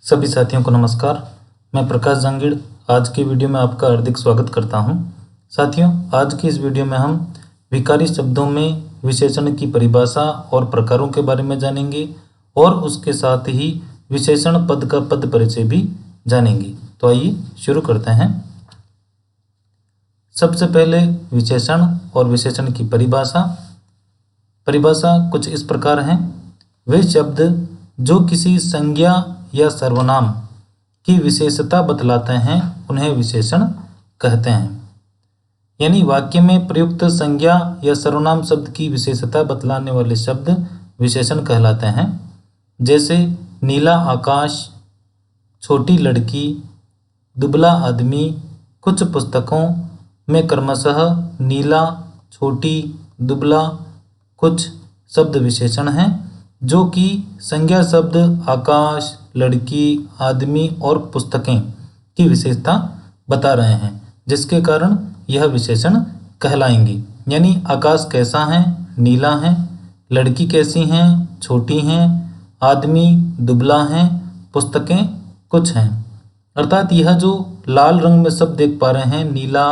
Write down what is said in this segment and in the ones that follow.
सभी साथियों को नमस्कार। मैं प्रकाश जांगीड़ आज की वीडियो में आपका हार्दिक स्वागत करता हूं। साथियों, आज की इस वीडियो में हम विकारी शब्दों में विशेषण की परिभाषा और प्रकारों के बारे में जानेंगे और उसके साथ ही विशेषण पद का पद परिचय भी जानेंगे। तो आइए शुरू करते हैं। सबसे पहले विशेषण और विशेषण की परिभाषा कुछ इस प्रकार है। वे शब्द जो किसी संज्ञा या सर्वनाम की विशेषता बतलाते हैं उन्हें विशेषण कहते हैं। यानी वाक्य में प्रयुक्त संज्ञा या सर्वनाम शब्द की विशेषता बतलाने वाले शब्द विशेषण कहलाते हैं। जैसे नीला आकाश, छोटी लड़की, दुबला आदमी। कुछ पुस्तकों में क्रमशः नीला, छोटी, दुबला कुछ शब्द विशेषण हैं जो कि संज्ञा शब्द आकाश, लड़की, आदमी और पुस्तकें की विशेषता बता रहे हैं, जिसके कारण यह विशेषण कहलाएंगे। यानी आकाश कैसा है, नीला है, लड़की कैसी हैं, छोटी हैं, आदमी दुबला है, पुस्तकें कुछ हैं। अर्थात यह जो लाल रंग में शब्द देख पा रहे हैं, नीला,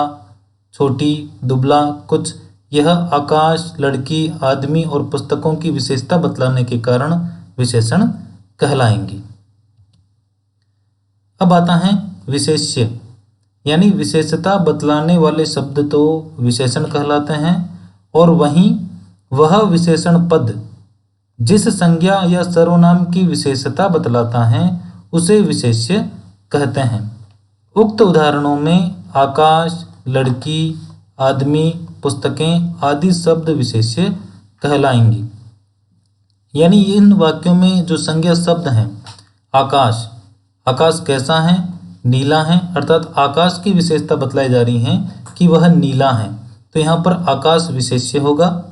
छोटी, दुबला, कुछ, यह आकाश, लड़की, आदमी और पुस्तकों की विशेषता बतलाने के कारण विशेषण कहलाएंगे। अब आता है विशेष्य, यानी विशेषता बतलाने वाले शब्द तो विशेषण कहलाते हैं और वहीं वह विशेषण पद जिस संज्ञा या सर्वनाम की विशेषता बतलाता है उसे विशेष्य कहते हैं। उक्त उदाहरणों में आकाश, लड़की, आदमी, पुस्तकें आदि शब्द विशेष्य कहलाएंगी। यानी इन वाक्यों में जो संज्ञा शब्द हैं, आकाश, आकाश कैसा है, नीला है, अर्थात आकाश की विशेषता बतलाई जा रही है कि वह नीला है, तो यहाँ पर आकाश विशेष्य होगा।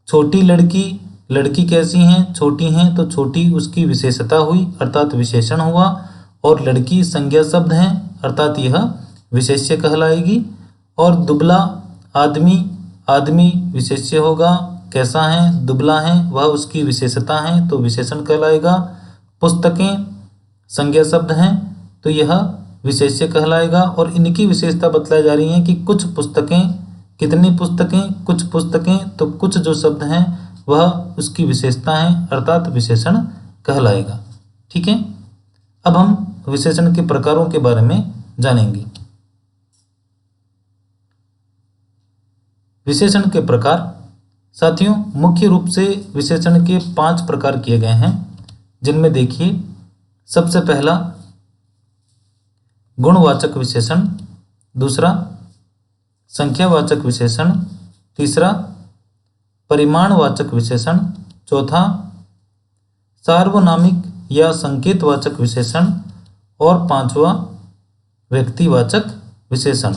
छोटी लड़की, लड़की कैसी हैं, छोटी हैं, तो छोटी उसकी विशेषता हुई अर्थात विशेषण हुआ। और लड़की संज्ञा शब्द है अर्थात यह विशेष्य कहलाएगी। और दुबला आदमी, आदमी विशेष्य होगा, कैसा है, दुबला है, वह उसकी विशेषता है तो विशेषण कहलाएगा। पुस्तकें संज्ञा शब्द हैं तो यह विशेष्य कहलाएगा। और इनकी विशेषता बतलाई जा रही है कि कुछ पुस्तकें, कितनी पुस्तकें, कुछ पुस्तकें, तो कुछ जो शब्द हैं वह उसकी विशेषता है अर्थात विशेषण कहलाएगा। ठीक है, अब हम विशेषण के प्रकारों के बारे में जानेंगे। विशेषण के प्रकार, साथियों, मुख्य रूप से विशेषण के 5 प्रकार किए गए हैं, जिनमें देखिए सबसे पहला गुणवाचक विशेषण, दूसरा संख्यावाचक विशेषण, तीसरा परिमाणवाचक विशेषण, चौथा सार्वनामिक या संकेतवाचक विशेषण और पांचवा व्यक्तिवाचक विशेषण।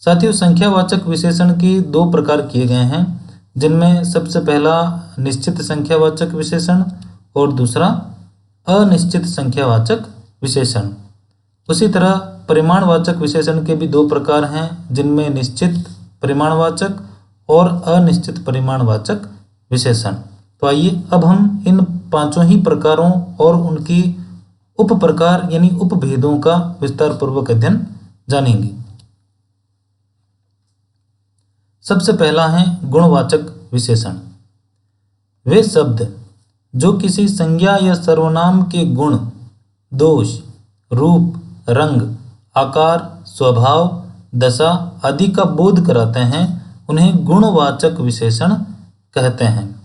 साथियों, संख्यावाचक विशेषण के 2 प्रकार किए गए हैं, जिनमें सबसे पहला निश्चित संख्यावाचक विशेषण और दूसरा अनिश्चित संख्यावाचक विशेषण। उसी तरह परिमाणवाचक विशेषण के भी 2 प्रकार हैं, जिनमें निश्चित परिमाणवाचक और अनिश्चित परिमाणवाचक विशेषण। तो आइए अब हम इन 5 ही प्रकारों और उनके उप प्रकार यानी उपभेदों का विस्तार पूर्वक अध्ययन जानेंगे। सबसे पहला है गुणवाचक विशेषण। वे शब्द जो किसी संज्ञा या सर्वनाम के गुण, दोष, रूप, रंग, आकार, स्वभाव, दशा आदि का बोध कराते हैं उन्हें गुणवाचक विशेषण कहते हैं।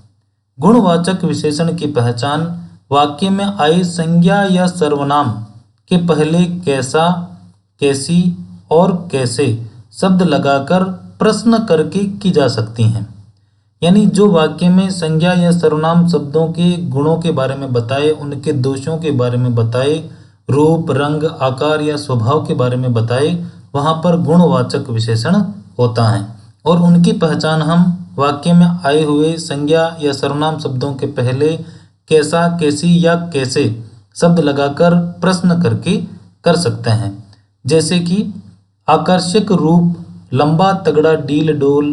गुणवाचक विशेषण की पहचान वाक्य में आए संज्ञा या सर्वनाम के पहले कैसा, कैसी और कैसे शब्द लगाकर प्रश्न करके की जा सकती हैं। यानी जो वाक्य में संज्ञा या सर्वनाम शब्दों के गुणों के बारे में बताए, उनके दोषों के बारे में बताए, रूप, रंग, आकार या स्वभाव के बारे में बताए, वहाँ पर गुणवाचक विशेषण होता है। और उनकी पहचान हम वाक्य में आए हुए संज्ञा या सर्वनाम शब्दों के पहले कैसा, कैसी या कैसे शब्द लगाकर प्रश्न करके कर सकते हैं। जैसे कि आकर्षक रूप, लंबा तगड़ा डील डोल,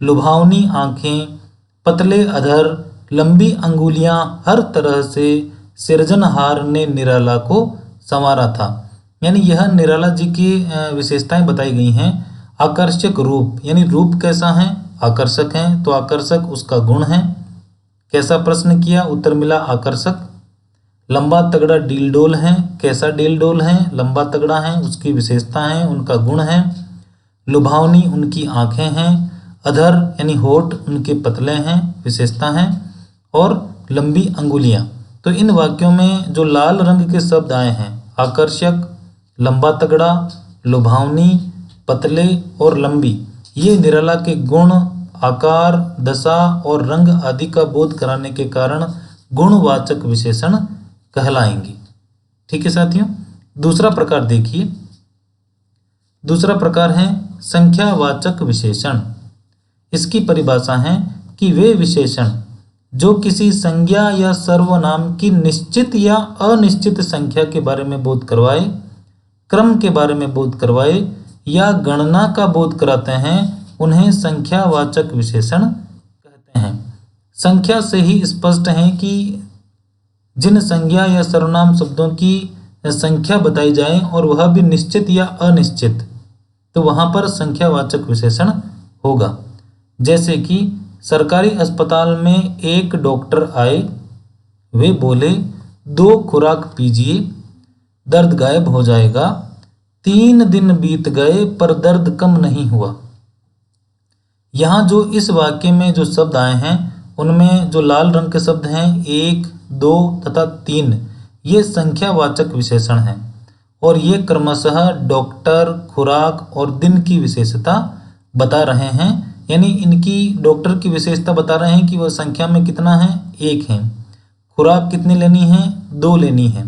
लुभावनी आंखें, पतले अधर, लंबी अंगुलियां, हर तरह से सृजनहार ने निराला को संवारा था। यानी यह निराला जी की विशेषताएं बताई गई हैं। आकर्षक रूप, यानी रूप कैसा है, आकर्षक है, तो आकर्षक उसका गुण है। कैसा प्रश्न किया, उत्तर मिला आकर्षक। लंबा तगड़ा डील डोल है, कैसा डील डोल है, लंबा तगड़ा है, उसकी विशेषता है, उनका गुण है। लुभावनी उनकी आंखें हैं। अधर यानी होठ उनके पतले हैं, विशेषता हैं। और लंबी अंगुलियां। तो इन वाक्यों में जो लाल रंग के शब्द आए हैं, आकर्षक, लंबा तगड़ा, लुभावनी, पतले और लंबी, ये निराला के गुण, आकार, दशा और रंग आदि का बोध कराने के कारण गुणवाचक विशेषण कहलाएंगे। ठीक है साथियों। दूसरा प्रकार देखिए। दूसरा प्रकार है संख्यावाचक विशेषण। इसकी परिभाषा है कि वे विशेषण जो किसी संज्ञा या सर्वनाम की निश्चित या अनिश्चित संख्या के बारे में बोध करवाए, क्रम के बारे में बोध करवाए या गणना का बोध कराते हैं, उन्हें संख्यावाचक विशेषण कहते हैं। संख्या से ही स्पष्ट है कि जिन संज्ञा या सर्वनाम शब्दों की संख्या बताई जाए और वह भी निश्चित या अनिश्चित, तो वहां पर संख्यावाचक विशेषण होगा। जैसे कि सरकारी अस्पताल में एक डॉक्टर आए, वे बोले 2 खुराक पीजिए, दर्द गायब हो जाएगा। 3 दिन बीत गए पर दर्द कम नहीं हुआ। यहाँ जो इस वाक्य में जो शब्द आए हैं, उनमें जो लाल रंग के शब्द हैं 1, 2 तथा 3, ये संख्यावाचक विशेषण हैं और ये क्रमशः डॉक्टर, खुराक और दिन की विशेषता बता रहे हैं। यानी इनकी डॉक्टर की विशेषता बता रहे हैं कि वह संख्या में कितना है, 1 है। खुराक कितनी लेनी है, 2 लेनी है।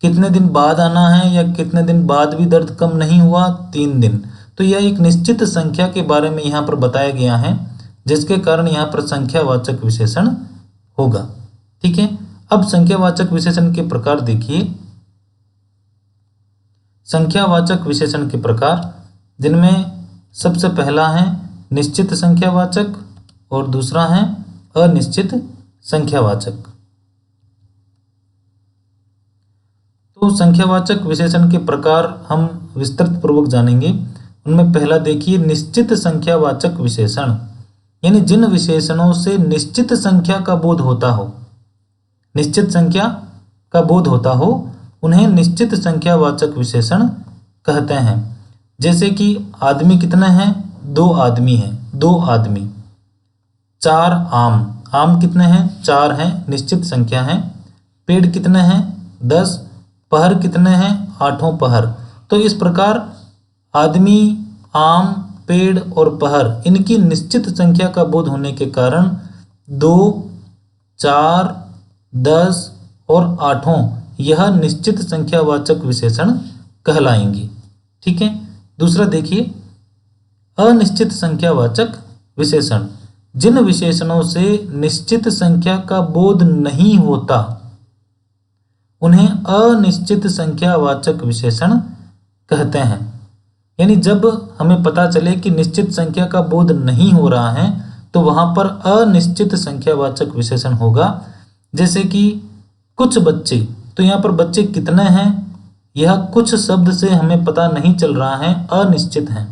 कितने दिन बाद आना है या कितने दिन बाद भी दर्द कम नहीं हुआ, 3 दिन। तो यह एक निश्चित संख्या के बारे में यहाँ पर बताया गया है, जिसके कारण यहाँ पर संख्यावाचक विशेषण होगा। ठीक है। अब संख्यावाचक विशेषण के प्रकार देखिए। संख्यावाचक विशेषण के प्रकार, जिनमें सबसे पहला है निश्चित संख्यावाचक और दूसरा है अनिश्चित संख्यावाचक। तो संख्यावाचक विशेषण के प्रकार हम विस्तृत पूर्वक जानेंगे। उनमें पहला देखिए निश्चित संख्यावाचक विशेषण, यानी जिन विशेषणों से निश्चित संख्या का बोध होता हो, निश्चित संख्या का बोध होता हो, उन्हें निश्चित संख्यावाचक विशेषण कहते हैं। जैसे कि आदमी कितने हैं, 2 आदमी हैं, 2 आदमी। 4 आम, आम कितने हैं, 4 हैं, निश्चित संख्या है। पेड़ कितने हैं, 10। पहर कितने हैं, 8 पहर। तो इस प्रकार आदमी, आम, पेड़ और पहर, इनकी निश्चित संख्या का बोध होने के कारण 2, 4, 10 और 8 यह निश्चित संख्यावाचक विशेषण कहलाएंगे। ठीक है। दूसरा देखिए अनिश्चित संख्यावाचक विशेषण, जिन विशेषणों से निश्चित संख्या का बोध नहीं होता, उन्हें अनिश्चित संख्यावाचक विशेषण कहते हैं। यानी जब हमें पता चले कि निश्चित संख्या का बोध नहीं हो रहा है, तो वहां पर अनिश्चित संख्यावाचक विशेषण होगा। जैसे कि कुछ बच्चे, तो यहाँ पर बच्चे कितने हैं, यह कुछ शब्द से हमें पता नहीं चल रहा है, अनिश्चित है।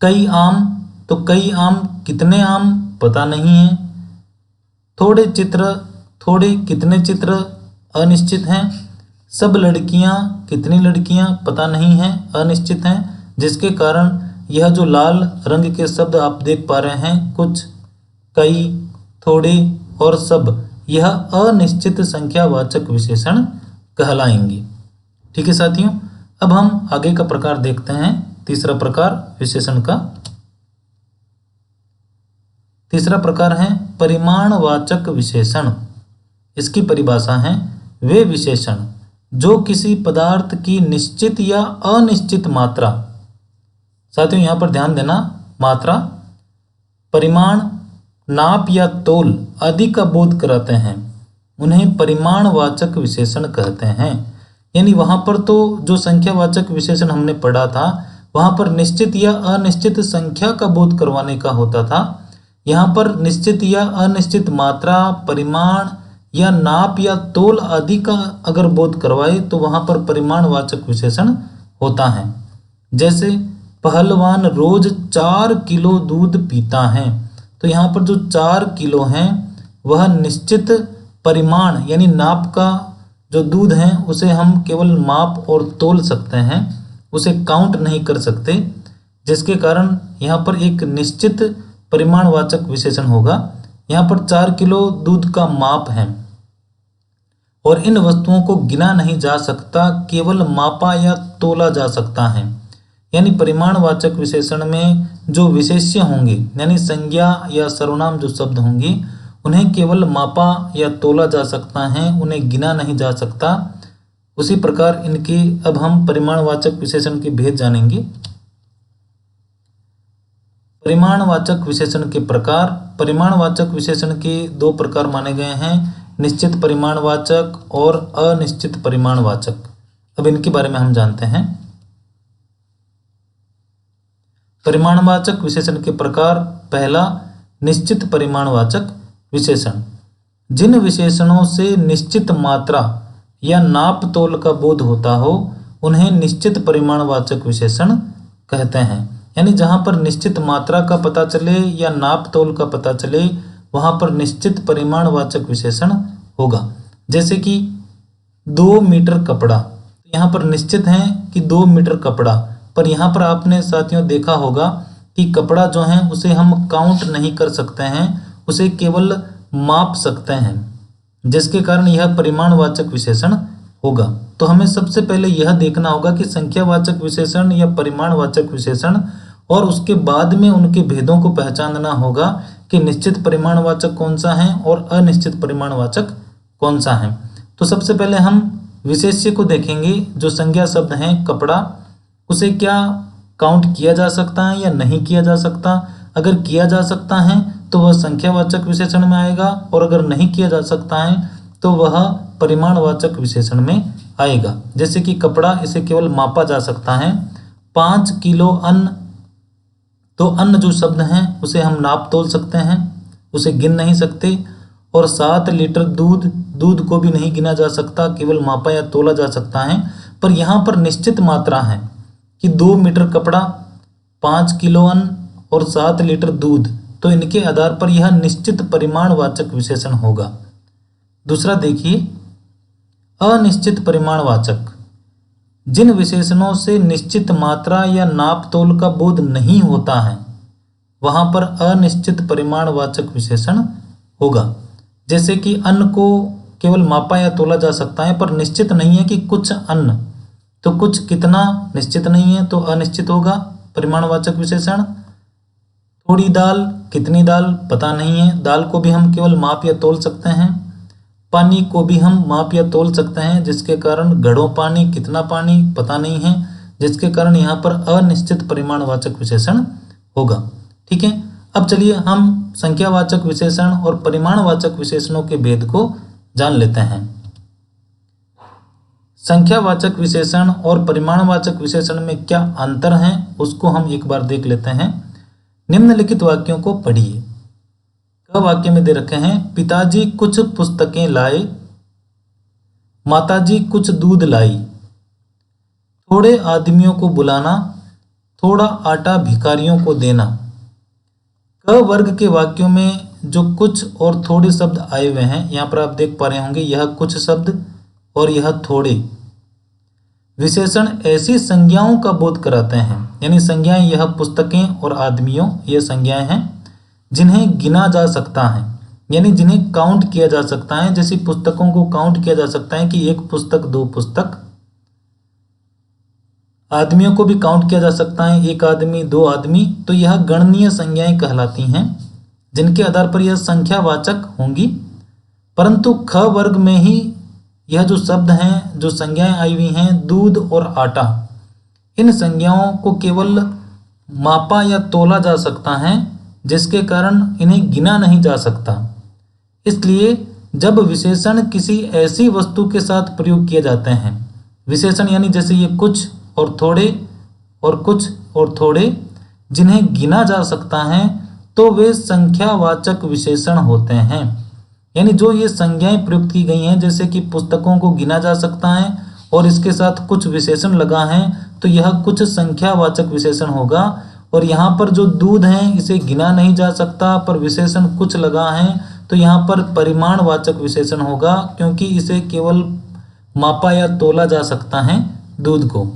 कई आम, तो कई आम, कितने आम पता नहीं है। थोड़े चित्र, थोड़े कितने चित्र अनिश्चित हैं। सब लड़कियां, कितनी लड़कियां पता नहीं है, अनिश्चित हैं। जिसके कारण यह जो लाल रंग के शब्द आप देख पा रहे हैं, कुछ, कई, थोड़े और सब, यह अनिश्चित संख्यावाचक विशेषण कहलाएंगे। ठीक है साथियों। अब हम आगे का प्रकार देखते हैं। तीसरा प्रकार विशेषण का, तीसरा प्रकार है परिमाणवाचक विशेषण। इसकी परिभाषा है वे विशेषण जो किसी पदार्थ की निश्चित या अनिश्चित मात्रा, साथियों यहाँ पर ध्यान देना, मात्रा, परिमाण, नाप या तोल आदि का बोध कराते हैं, उन्हें परिमाणवाचक विशेषण कहते हैं। यानी वहां पर तो जो संख्यावाचक विशेषण हमने पढ़ा था, वहां पर निश्चित या अनिश्चित संख्या का बोध करवाने का होता था। यहाँ पर निश्चित या अनिश्चित मात्रा, परिमाण या नाप या तोल आदि का अगर बोध करवाए तो वहां पर परिमाणवाचक विशेषण होता है। जैसे पहलवान रोज 4 किलो दूध पीता है, तो यहाँ पर जो 4 किलो है वह निश्चित परिमाण यानी नाप का जो दूध है उसे हम केवल माप और तोल सकते हैं, उसे काउंट नहीं कर सकते, जिसके कारण यहाँ पर एक निश्चित परिमाणवाचक विशेषण होगा। यहाँ पर 4 किलो दूध का माप है और इन वस्तुओं को गिना नहीं जा सकता, केवल मापा या तोला जा सकता है। यानी परिमाणवाचक विशेषण में जो विशेष्य होंगे यानी संज्ञा या सर्वनाम जो शब्द होंगे उन्हें केवल मापा या तोला जा सकता है, उन्हें गिना नहीं जा सकता। उसी प्रकार इनके अब हम परिमाणवाचक विशेषण के भेद जानेंगे। परिमाणवाचक विशेषण के प्रकार। परिमाणवाचक विशेषण के 2 प्रकार माने गए हैं, निश्चित परिमाणवाचक और अनिश्चित परिमाणवाचक। अब इनके बारे में हम जानते हैं। परिमाणवाचक विशेषण के प्रकार। पहला, निश्चित परिमाणवाचक विशेषण। जिन विशेषणों से निश्चित मात्रा या नाप तोल का बोध होता हो उन्हें निश्चित परिमाणवाचक विशेषण कहते हैं। यानी जहां पर निश्चित मात्रा का पता चले या नाप तोल का पता चले वहां पर निश्चित परिमाणवाचक विशेषण होगा। जैसे कि 2 मीटर कपड़ा, यहाँ पर निश्चित है कि 2 मीटर कपड़ा, पर यहाँ पर आपने साथियों देखा होगा कि कपड़ा जो है उसे हम काउंट नहीं कर सकते हैं, उसे केवल माप सकते हैं, जिसके कारण यह परिमाणवाचक विशेषण होगा। तो हमें सबसे पहले यह देखना होगा कि संख्यावाचक विशेषण या परिमाणवाचक विशेषण, और उसके बाद में उनके भेदों को पहचानना होगा कि निश्चित परिमाणवाचक कौन सा है और अनिश्चित परिमाणवाचक कौन सा है। तो सबसे पहले हम विशेष्य को देखेंगे। जो संज्ञा शब्द है कपड़ा, उसे क्या काउंट किया जा सकता है या नहीं किया जा सकता। अगर किया जा सकता है तो वह संख्यावाचक विशेषण में आएगा, और अगर नहीं किया जा सकता है तो वह परिमाणवाचक विशेषण में आएगा। जैसे कि कपड़ा, इसे केवल मापा जा सकता है। 5 किलो अन्न, तो अन्न जो शब्द है उसे हम नाप तोल सकते हैं, उसे गिन नहीं सकते। और 7 लीटर दूध, दूध को भी नहीं गिना जा सकता, केवल मापा या तोला जा सकता है। पर यहाँ पर निश्चित मात्रा है कि 2 मीटर कपड़ा, 5 किलो अन्न और 7 लीटर दूध, तो इनके आधार पर यह निश्चित परिमाणवाचक विशेषण होगा। दूसरा देखिए, अनिश्चित परिमाणवाचक। जिन विशेषणों से निश्चित मात्रा या नाप तोल का बोध नहीं होता है वहां पर अनिश्चित परिमाणवाचक विशेषण होगा। जैसे कि अन्न को केवल मापा या तोला जा सकता है, पर निश्चित नहीं है कि कुछ अन्न, तो कुछ कितना निश्चित नहीं है, तो अनिश्चित होगा परिमाणवाचक विशेषण। थोड़ी दाल, कितनी दाल पता नहीं है, दाल को भी हम केवल माप या तोल सकते हैं। पानी को भी हम माप या तोल सकते हैं, जिसके कारण घड़ों पानी, कितना पानी पता नहीं है, जिसके कारण यहाँ पर अनिश्चित परिमाणवाचक विशेषण होगा। ठीक है, अब चलिए हम संख्यावाचक विशेषण और परिमाणवाचक विशेषणों के भेद को जान लेते हैं। संख्यावाचक विशेषण और परिमाणवाचक विशेषण में क्या अंतर है उसको हम एक बार देख लेते हैं। निम्नलिखित वाक्यों को पढ़िए। क वाक्य में दे रखे हैं, पिताजी कुछ पुस्तकें लाए, माताजी कुछ दूध लाई, थोड़े आदमियों को बुलाना, थोड़ा आटा भिखारियों को देना। क वर्ग के वाक्यों में जो कुछ और थोड़े शब्द आए हुए हैं, यहाँ पर आप देख पा रहे होंगे, यह कुछ शब्द और यह थोड़े विशेषण ऐसी संज्ञाओं का बोध कराते हैं। यानी संज्ञाएं, यह पुस्तकें और आदमियों, ये संज्ञाएं हैं जिन्हें गिना जा सकता है, यानी जिन्हें काउंट किया जा सकता है। जैसे पुस्तकों को काउंट किया जा सकता है कि 1 पुस्तक, 2 पुस्तक। आदमियों को भी काउंट किया जा सकता है, 1 आदमी, 2 आदमी। तो यह गणनीय संज्ञाएं कहलाती हैं, जिनके आधार पर यह संख्यावाचक होंगी। परंतु ख वर्ग में ही यह जो शब्द हैं, जो संज्ञाएं आई हुई हैं, दूध और आटा, इन संज्ञाओं को केवल मापा या तोला जा सकता है, जिसके कारण इन्हें गिना नहीं जा सकता। इसलिए जब विशेषण किसी ऐसी वस्तु के साथ प्रयोग किए जाते हैं, विशेषण यानी जैसे ये कुछ और थोड़े और कुछ और थोड़े, जिन्हें गिना जा सकता है, तो वे संख्यावाचक विशेषण होते हैं। यानी जो ये संज्ञाएं प्रयुक्त की गई हैं, जैसे कि पुस्तकों को गिना जा सकता है और इसके साथ कुछ विशेषण लगा है, तो यह कुछ संख्यावाचक विशेषण होगा। और यहाँ पर जो दूध है इसे गिना नहीं जा सकता पर विशेषण कुछ लगा है, तो यहाँ पर परिमाणवाचक विशेषण होगा, क्योंकि इसे केवल मापा या तोला जा सकता है दूध को।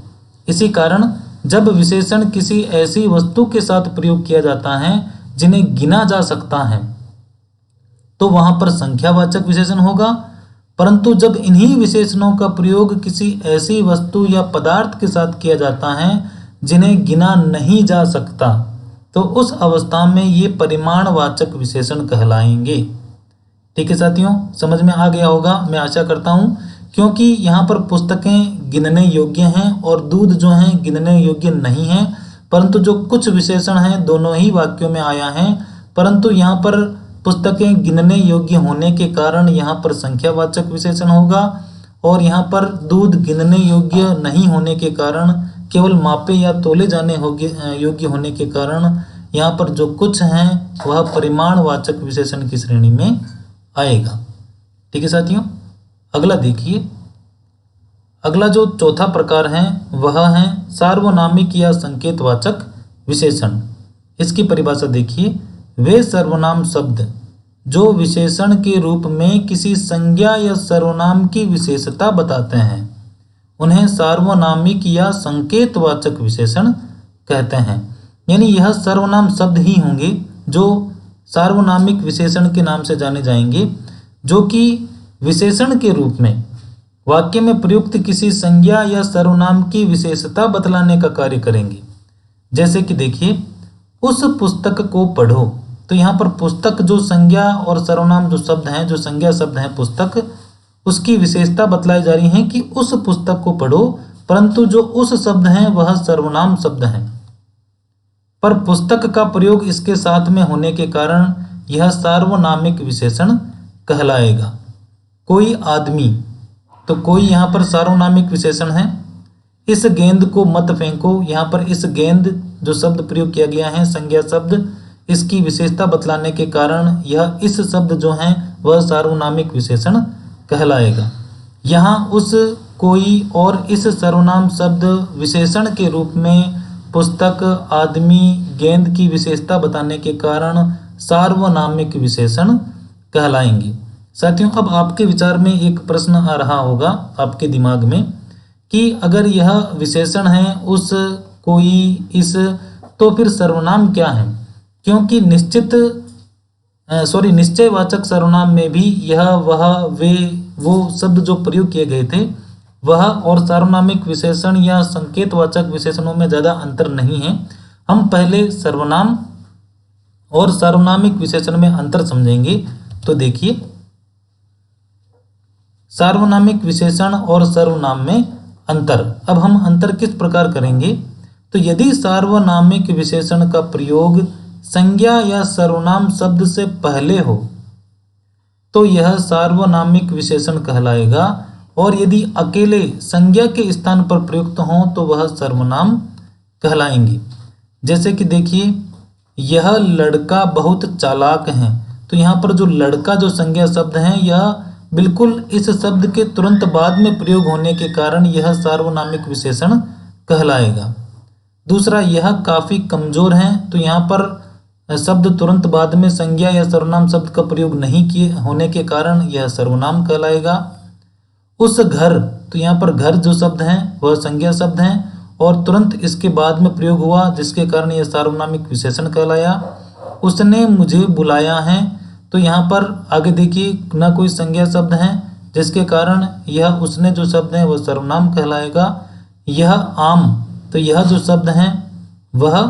इसी कारण जब विशेषण किसी ऐसी वस्तु के साथ प्रयोग किया जाता है जिन्हें गिना जा सकता है, तो वहां पर संख्यावाचक विशेषण होगा। परंतु जब इन्हीं विशेषणों का प्रयोग किसी ऐसी वस्तु या पदार्थ के साथ किया जाता है जिन्हें गिना नहीं जा सकता, तो उस अवस्था में ये परिमाणवाचक विशेषण कहलाएंगे। ठीक है साथियों, समझ में आ गया होगा मैं आशा करता हूँ, क्योंकि यहाँ पर पुस्तकें गिनने योग्य हैं और दूध जो हैं गिनने योग्य नहीं हैं, परंतु जो कुछ विशेषण हैं दोनों ही वाक्यों में आया है। परंतु यहाँ पर पुस्तकें गिनने योग्य होने के कारण यहाँ पर संख्यावाचक विशेषण होगा, और यहाँ पर दूध गिनने योग्य नहीं होने के कारण, केवल मापे या तोले जाने योग्य होने के कारण यहाँ पर जो कुछ हैं वह परिमाणवाचक विशेषण की श्रेणी में आएगा। ठीक है साथियों, अगला देखिए। अगला जो चौथा प्रकार है वह है सार्वनामिक या संकेतवाचक विशेषण। इसकी परिभाषा देखिए। वे सर्वनाम शब्द जो विशेषण के रूप में किसी संज्ञा या सर्वनाम की विशेषता बताते हैं उन्हें सार्वनामिक या संकेतवाचक विशेषण कहते हैं। यानी यह सर्वनाम शब्द ही होंगे जो सार्वनामिक विशेषण के नाम से जाने जाएंगे, जो कि विशेषण के रूप में वाक्य में प्रयुक्त किसी संज्ञा या सर्वनाम की विशेषता बतलाने का कार्य करेंगे। जैसे कि देखिए, उस पुस्तक को पढ़ो, तो यहाँ पर पुस्तक जो संज्ञा और सर्वनाम जो शब्द हैं, जो संज्ञा शब्द है पुस्तक, उसकी विशेषता बतलाई जा रही है कि उस पुस्तक को पढ़ो, परंतु जो उस शब्द है वह सर्वनाम शब्द है, पर पुस्तक का प्रयोग इसके साथ में होने के कारण यह सार्वनामिक विशेषण कहलाएगा। कोई आदमी, तो कोई यहाँ पर सार्वनामिक विशेषण है। इस गेंद को मत फेंको, यहाँ पर इस गेंद जो शब्द प्रयोग किया गया है संज्ञा शब्द, इसकी विशेषता बतलाने के कारण यह इस शब्द जो है वह सार्वनामिक विशेषण कहलाएगा। यहाँ उस, कोई और इस सर्वनाम शब्द विशेषण के रूप में पुस्तक, आदमी, गेंद की विशेषता बताने के कारण सार्वनामिक विशेषण कहलाएंगे। साथियों, अब आपके विचार में एक प्रश्न आ रहा होगा आपके दिमाग में कि अगर यह विशेषण है उस, कोई, इस, तो फिर सर्वनाम क्या है? क्योंकि निश्चयवाचक सर्वनाम में भी यह, वह, वे, वो शब्द जो प्रयोग किए गए थे वह और सार्वनामिक विशेषण या संकेतवाचक विशेषणों में ज़्यादा अंतर नहीं है। हम पहले सर्वनाम और सार्वनामिक विशेषण में अंतर समझेंगे। तो देखिए, सार्वनामिक विशेषण और सर्वनाम में अंतर। अब हम अंतर किस प्रकार करेंगे? तो यदि सार्वनामिक विशेषण का प्रयोग संज्ञा या सर्वनाम शब्द से पहले हो तो यह सार्वनामिक विशेषण कहलाएगा, और यदि अकेले संज्ञा के स्थान पर प्रयुक्त हों तो वह सर्वनाम कहलाएंगे। जैसे कि देखिए, यह लड़का बहुत चालाक है, तो यहाँ पर जो लड़का जो संज्ञा शब्द है यह बिल्कुल इस शब्द के तुरंत बाद में प्रयोग होने के कारण यह सार्वनामिक विशेषण कहलाएगा। दूसरा, यह काफ़ी कमज़ोर है, तो यहाँ पर शब्द तुरंत बाद में संज्ञा या सर्वनाम शब्द का प्रयोग नहीं किए होने के कारण यह सर्वनाम कहलाएगा। उस घर, तो यहाँ पर घर जो शब्द है वह संज्ञा शब्द है और तुरंत इसके बाद में प्रयोग हुआ जिसके कारण यह सार्वनामिक विशेषण कहलाया। उसने मुझे बुलाया है, तो यहाँ पर आगे देखिए ना कोई संज्ञा शब्द है जिसके कारण यह उसने जो शब्द है वह सर्वनाम कहलाएगा। यह आम, तो यह जो शब्द है वह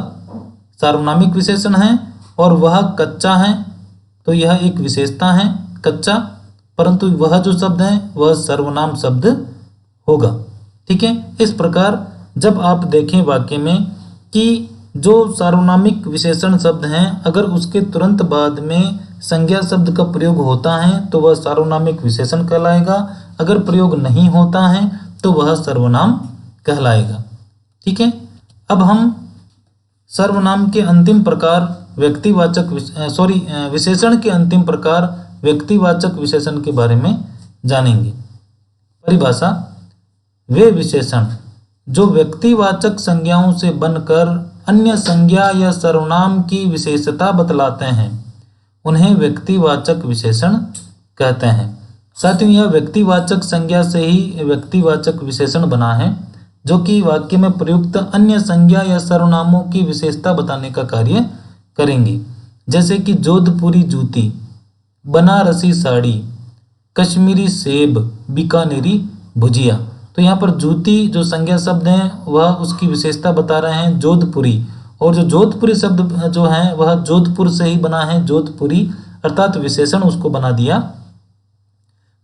सार्वनामिक विशेषण है, और वह कच्चा है, तो यह एक विशेषता है कच्चा, परंतु वह जो शब्द है वह सर्वनाम शब्द होगा। ठीक है, इस प्रकार जब आप देखें वाक्य में कि जो सार्वनामिक विशेषण शब्द हैं अगर उसके तुरंत बाद में संज्ञा शब्द का प्रयोग होता है तो वह सार्वनामिक विशेषण कहलाएगा, अगर प्रयोग नहीं होता है तो वह सर्वनाम कहलाएगा। ठीक है, अब हम सर्वनाम के अंतिम प्रकार विशेषण के अंतिम प्रकार व्यक्तिवाचक विशेषण के बारे में जानेंगे। परिभाषा: वे विशेषण जो व्यक्तिवाचक संज्ञाओं से बनकर अन्य संज्ञा या सर्वनाम की विशेषता बतलाते हैं उन्हें व्यक्तिवाचक विशेषण कहते हैं। साथियों, यह व्यक्तिवाचक संज्ञा से ही व्यक्तिवाचक विशेषण बना है जो कि वाक्य में प्रयुक्त अन्य संज्ञा या सर्वनामों की विशेषता बताने का कार्य करेंगी। जैसे कि जोधपुरी जूती, बनारसी साड़ी, कश्मीरी सेब, बीकानेरी भुजिया। तो यहाँ पर जूती जो संज्ञा शब्द है वह उसकी विशेषता बता रहे हैं जोधपुरी, और जो जोधपुरी शब्द जो है वह जोधपुर से ही बना है, जोधपुरी अर्थात विशेषण उसको बना दिया।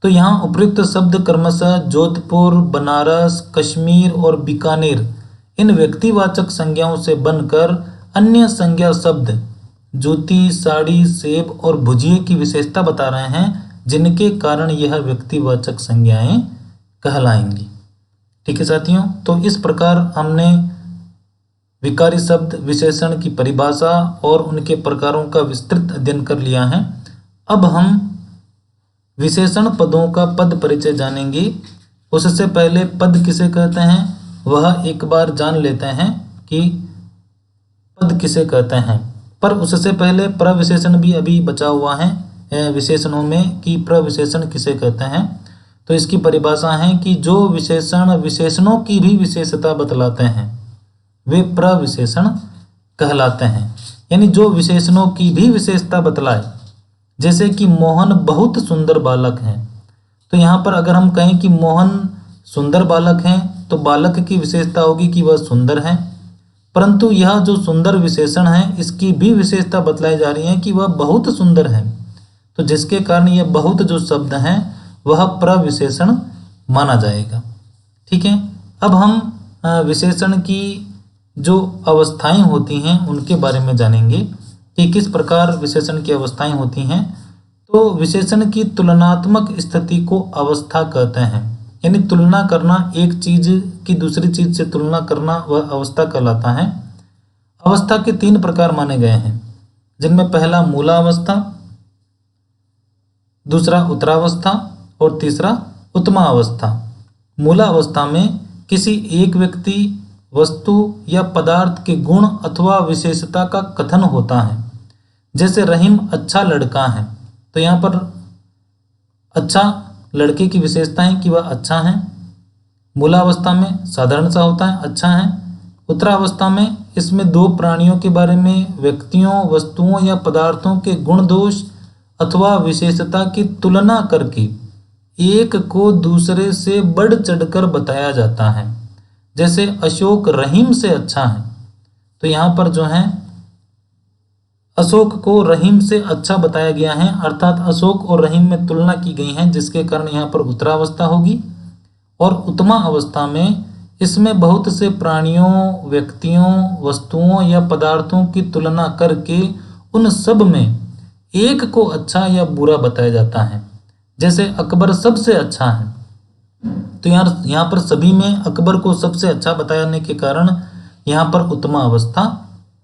तो यहाँ उपयुक्त शब्द क्रमशः जोधपुर, बनारस, कश्मीर और बीकानेर इन व्यक्तिवाचक संज्ञाओं से बनकर अन्य संज्ञा शब्द जूती, साड़ी, सेब और भुजिए की विशेषता बता रहे हैं, जिनके कारण यह व्यक्तिवाचक संज्ञाएं कहलाएंगी। ठीक है साथियों, तो इस प्रकार हमने विकारी शब्द विशेषण की परिभाषा और उनके प्रकारों का विस्तृत अध्ययन कर लिया है। अब हम विशेषण पदों का पद परिचय जानेंगे। उससे पहले पद किसे कहते हैं वह एक बार जान लेते हैं कि पद किसे कहते हैं। पर उससे पहले प्रविशेषण भी अभी बचा हुआ है विशेषणों में कि प्रविशेषण किसे कहते हैं। तो इसकी परिभाषा है कि जो विशेषण विशेषणों की भी विशेषता बतलाते हैं वे प्रविशेषण कहलाते हैं। यानी जो विशेषणों की भी विशेषता बतलाए, जैसे कि मोहन बहुत सुंदर बालक है। तो यहाँ पर अगर हम कहें कि मोहन सुंदर बालक हैं तो बालक की विशेषता होगी कि वह सुंदर है, परंतु यह जो सुंदर विशेषण है इसकी भी विशेषता बतलाई जा रही है कि वह बहुत सुंदर है। तो जिसके कारण यह बहुत जो शब्द है वह प्रविशेषण माना जाएगा। ठीक है, अब हम विशेषण की जो अवस्थाएं होती हैं उनके बारे में जानेंगे कि किस प्रकार विशेषण की अवस्थाएं होती हैं। तो विशेषण की तुलनात्मक स्थिति को अवस्था कहते हैं, यानी तुलना करना, एक चीज की दूसरी चीज से तुलना करना वह अवस्था कहलाता है। अवस्था के 3 प्रकार माने गए हैं, जिनमें पहला मूलावस्था, दूसरा उत्तरावस्था और तीसरा उत्तमावस्था। मूलावस्था में किसी एक व्यक्ति, वस्तु या पदार्थ के गुण अथवा विशेषता का कथन होता है। जैसे रहीम अच्छा लड़का है, तो यहाँ पर अच्छा लड़के की विशेषता है कि वह अच्छा है। मूलावस्था में साधारण सा होता है, अच्छा है। उत्तरावस्था में इसमें 2 प्राणियों के बारे में, व्यक्तियों, वस्तुओं या पदार्थों के गुण दोष अथवा विशेषता की तुलना करके एक को दूसरे से बढ़ चढ़कर बताया जाता है। जैसे अशोक रहीम से अच्छा है, तो यहाँ पर जो है अशोक को रहीम से अच्छा बताया गया है, अर्थात अशोक और रहीम में तुलना की गई है, जिसके कारण यहाँ पर उत्तरावस्था होगी। और उत्तमा अवस्था में इसमें बहुत से प्राणियों, व्यक्तियों, वस्तुओं या पदार्थों की तुलना करके उन सब में एक को अच्छा या बुरा बताया जाता है। जैसे अकबर सबसे अच्छा है, तो यहाँ पर सभी में अकबर को सबसे अच्छा बताने के कारण यहाँ पर उत्तमा अवस्था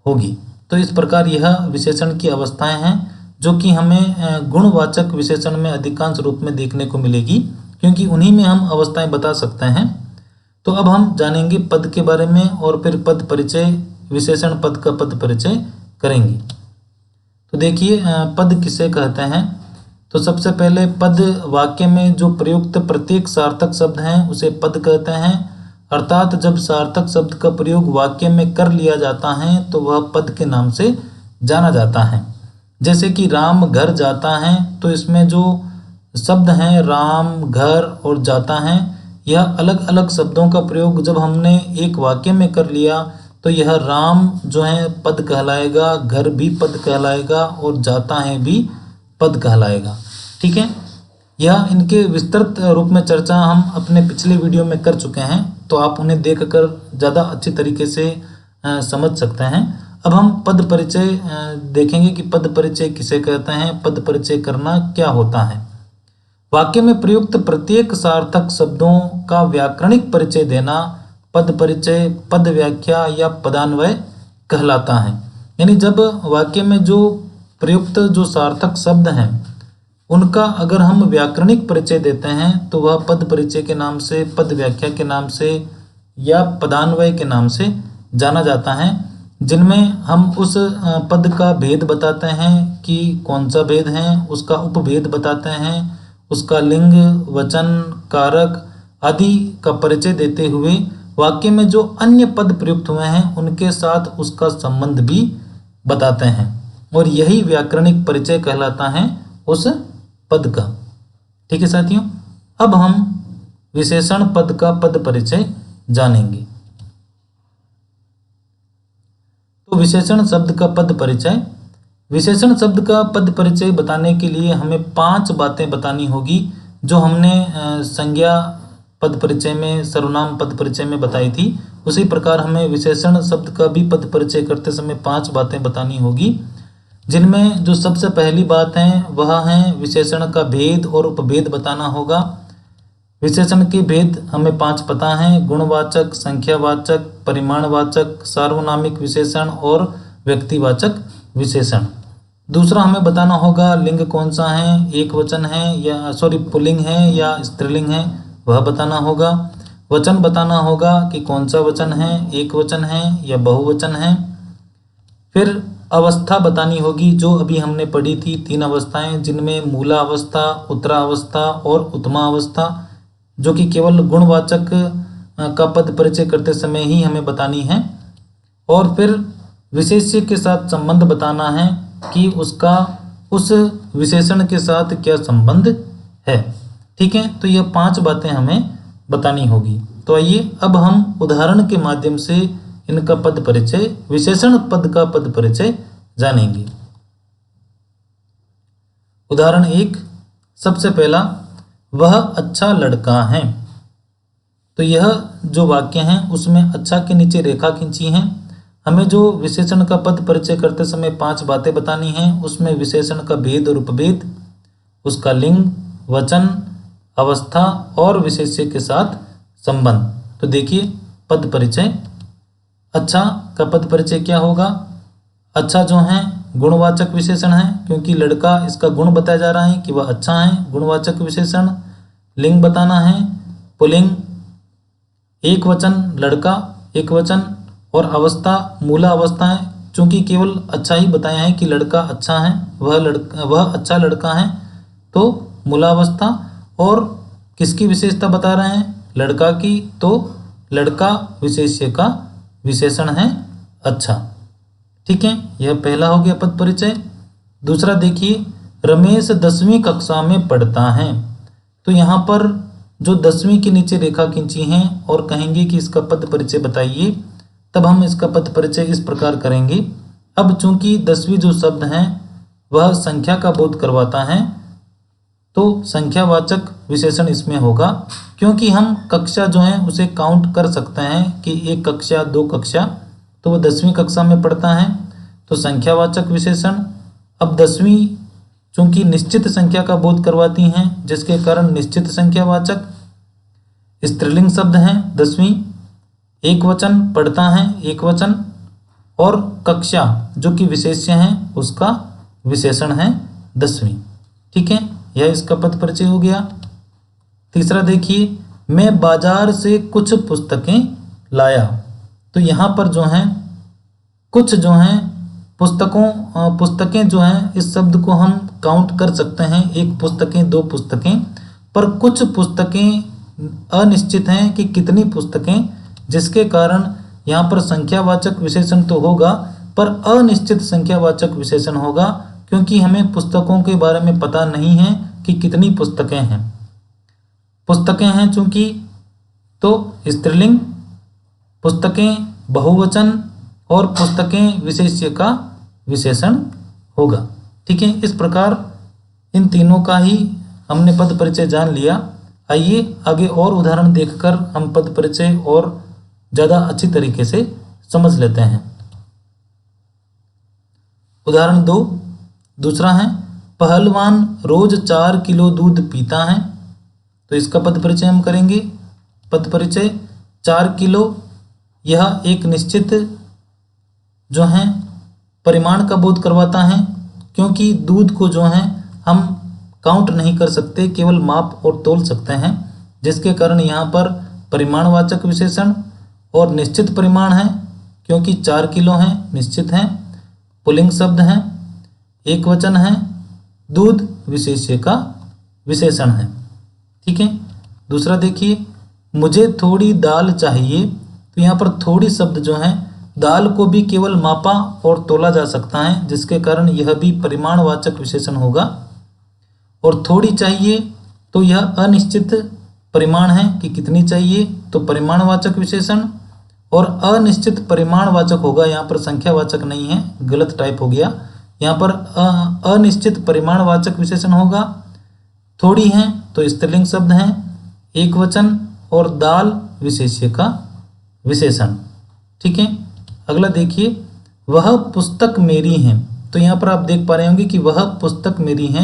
होगी। तो इस प्रकार यह विशेषण की अवस्थाएं हैं जो कि हमें गुणवाचक विशेषण में अधिकांश रूप में देखने को मिलेगी, क्योंकि उन्हीं में हम अवस्थाएं बता सकते हैं। तो अब हम जानेंगे पद के बारे में और फिर पद परिचय, विशेषण पद का पद परिचय करेंगे। तो देखिए पद किसे कहते हैं। तो सबसे पहले पद वाक्य में जो प्रयुक्त प्रत्येक सार्थक शब्द है उसे पद कहते हैं, अर्थात जब सार्थक शब्द का प्रयोग वाक्य में कर लिया जाता है तो वह पद के नाम से जाना जाता है। जैसे कि राम घर जाता है, तो इसमें जो शब्द हैं राम, घर और जाता है, यह अलग अलग शब्दों का प्रयोग जब हमने एक वाक्य में कर लिया तो यह राम जो है पद कहलाएगा, घर भी पद कहलाएगा और जाता है भी पद कहलाएगा। ठीक है, यह इनके विस्तृत रूप में चर्चा हम अपने पिछले वीडियो में कर चुके हैं, तो आप उन्हें देखकर ज़्यादा अच्छी तरीके से समझ सकते हैं। अब हम पद परिचय देखेंगे कि पद परिचय किसे कहते हैं, पद परिचय करना क्या होता है। वाक्य में प्रयुक्त प्रत्येक सार्थक शब्दों का व्याकरणिक परिचय देना पद परिचय, पद व्याख्या या पदान्वय कहलाता है। यानी जब वाक्य में जो प्रयुक्त जो सार्थक शब्द हैं उनका अगर हम व्याकरणिक परिचय देते हैं तो वह पद परिचय के नाम से, पद व्याख्या के नाम से या पदान्वय के नाम से जाना जाता है, जिनमें हम उस पद का भेद बताते हैं कि कौन सा भेद है, उसका उपभेद बताते हैं, उसका लिंग, वचन, कारक आदि का परिचय देते हुए वाक्य में जो अन्य पद प्रयुक्त हुए हैं उनके साथ उसका संबंध भी बताते हैं, और यही व्याकरणिक परिचय कहलाता है उस पद का। ठीक है साथियों, अब हम विशेषण पद का पद परिचय जानेंगे। तो विशेषण शब्द का पद परिचय। विशेषण शब्द का पद परिचय बताने के लिए हमें 5 बातें बतानी होगी जो हमने संज्ञा पद परिचय में, सर्वनाम पद परिचय में बताई थी। उसी प्रकार हमें विशेषण शब्द का भी पद परिचय करते समय 5 बातें बतानी होगी, जिनमें जो सबसे पहली बात है वह है विशेषण का भेद और उपभेद बताना होगा। विशेषण के भेद हमें 5 पता हैं: गुणवाचक, संख्यावाचक, परिमाणवाचक, सार्वनामिक विशेषण और व्यक्तिवाचक विशेषण। दूसरा हमें बताना होगा लिंग कौन सा है, एक वचन है या पुल्लिंग है या स्त्रीलिंग है, वह बताना होगा। वचन बताना होगा कि कौन सा वचन है, एक वचन है या बहुवचन है। फिर अवस्था बतानी होगी, जो अभी हमने पढ़ी थी 3 अवस्थाएं, जिनमें मूलावस्था, उत्तरावस्था और उत्तमावस्था, जो कि केवल गुणवाचक का पद परिचय करते समय ही हमें बतानी है। और फिर विशेष्य के साथ संबंध बताना है कि उसका उस विशेषण के साथ क्या संबंध है। ठीक है, तो यह 5 बातें हमें बतानी होगी। तो आइए अब हम उदाहरण के माध्यम से इनका पद परिचय, विशेषण पद का पद परिचय जानेंगे। उदाहरण 1, सबसे पहला, वह अच्छा लड़का है। तो यह जो वाक्य है उसमें अच्छा के नीचे रेखा खींची है। हमें जो विशेषण का पद परिचय करते समय 5 बातें बतानी हैं, उसमें विशेषण का भेद और उपभेद, उसका लिंग, वचन, अवस्था और विशेष्य के साथ संबंध। तो देखिए पद परिचय। अच्छा का पद परिचय क्या होगा? अच्छा जो है गुणवाचक विशेषण है, क्योंकि लड़का इसका गुण बताया जा रहा है कि वह अच्छा है, गुणवाचक विशेषण। लिंग बताना है, पुल्लिंग, एक वचन लड़का, एक वचन। और अवस्था मूला अवस्था है, चूंकि केवल अच्छा ही बताया है कि लड़का अच्छा है, वह अच्छा लड़का है, तो मूलावस्था। और किसकी विशेषता बता रहे हैं? लड़का की, तो लड़का विशेष्य का विशेषण है अच्छा। ठीक है, यह पहला हो गया पद परिचय। दूसरा देखिए, रमेश 10वीं कक्षा में पढ़ता है। तो यहाँ पर जो 10वीं के नीचे रेखा खींची है और कहेंगे कि इसका पद परिचय बताइए, तब हम इसका पद परिचय इस प्रकार करेंगे। अब चूंकि 10वीं जो शब्द है वह संख्या का बोध करवाता है, तो संख्यावाचक विशेषण इसमें होगा, क्योंकि हम कक्षा जो है उसे काउंट कर सकते हैं कि 1 कक्षा, 2 कक्षा, तो वह 10वीं कक्षा में पढ़ता है, तो संख्यावाचक विशेषण। अब 10वीं चूंकि निश्चित संख्या का बोध करवाती हैं, जिसके कारण निश्चित संख्यावाचक। स्त्रीलिंग शब्द है 10वीं, एक वचन पढ़ता है, एक वचन। और कक्षा जो कि विशेष्य है उसका विशेषण है 10वीं। ठीक है, यह इसका पद परिचय हो गया। तीसरा देखिए, मैं बाजार से कुछ पुस्तकें लाया। तो यहाँ पर जो है कुछ जो है पुस्तकें जो हैं, इस शब्द को हम काउंट कर सकते हैं, 1 पुस्तकें, 2 पुस्तकें, पर कुछ पुस्तकें अनिश्चित हैं कि कितनी पुस्तकें, जिसके कारण यहाँ पर संख्यावाचक विशेषण तो होगा पर अनिश्चित संख्यावाचक विशेषण होगा, क्योंकि हमें पुस्तकों के बारे में पता नहीं है कि कितनी पुस्तकें हैं। पुस्तकें हैं चूंकि, तो स्त्रीलिंग, पुस्तकें बहुवचन और पुस्तकें विशेष्य का विशेषण होगा। ठीक है, इस प्रकार इन तीनों का ही हमने पद परिचय जान लिया। आइए आगे और उदाहरण देखकर हम पद परिचय और ज़्यादा अच्छी तरीके से समझ लेते हैं। उदाहरण 2, दूसरा है, पहलवान रोज 4 किलो दूध पीता है। तो इसका पद परिचय हम करेंगे। पद परिचय 4 किलो, यह एक निश्चित जो है परिमाण का बोध करवाता है, क्योंकि दूध को जो है हम काउंट नहीं कर सकते, केवल माप और तोल सकते हैं, जिसके कारण यहाँ पर परिमाणवाचक विशेषण और निश्चित परिमाण है, क्योंकि 4 किलो हैं, निश्चित हैं, पुल्लिंग शब्द हैं, एक वचन है, दूध विशेष्य का विशेषण है। ठीक है। दूसरा देखिए, मुझे थोड़ी दाल चाहिए, तो यहाँ पर थोड़ी शब्द जो है, दाल को भी केवल मापा और तोला जा सकता है, जिसके कारण यह भी परिमाणवाचक विशेषण होगा। और थोड़ी चाहिए तो यह अनिश्चित परिमाण है कि कितनी चाहिए, तो परिमाणवाचक विशेषण, और अनिश्चित परिमाणवाचक होगा, यहाँ पर संख्यावाचक नहीं है, गलत टाइप हो गया, यहाँ पर अनिश्चित परिमाणवाचक विशेषण होगा। थोड़ी है तो स्त्रीलिंग शब्द है, एक वचन, और दाल विशेष्य का विशेषण। ठीक है। अगला देखिए, वह पुस्तक मेरी है, तो यहाँ पर आप देख पा रहे होंगे कि वह पुस्तक मेरी है,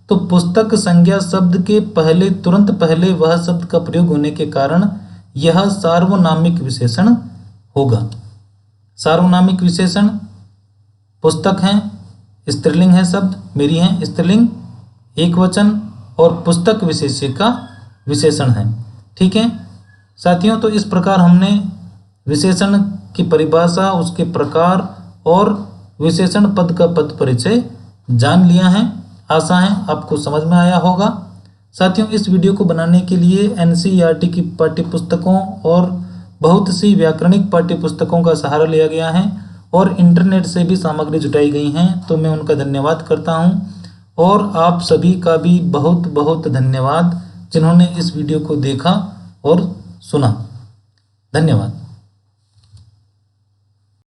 तो पुस्तक संज्ञा शब्द के पहले, तुरंत पहले वह शब्द का प्रयोग होने के कारण यह सार्वनामिक विशेषण होगा। सार्वनामिक विशेषण पुस्तक है, स्त्रीलिंग है शब्द, मेरी है स्त्रीलिंग, एक वचन, और पुस्तक विशेष्य का विशेषण है। ठीक है साथियों, तो इस प्रकार हमने विशेषण की परिभाषा, उसके प्रकार और विशेषण पद का पद परिचय जान लिया है। आशा है आपको समझ में आया होगा। साथियों, इस वीडियो को बनाने के लिए एनसीईआरटी की पाठ्य पुस्तकों और बहुत सी व्याकरणिक पाठ्य पुस्तकों का सहारा लिया गया है, और इंटरनेट से भी सामग्री जुटाई गई हैं, तो मैं उनका धन्यवाद करता हूं। और आप सभी का भी बहुत बहुत धन्यवाद, जिन्होंने इस वीडियो को देखा और सुना। धन्यवाद।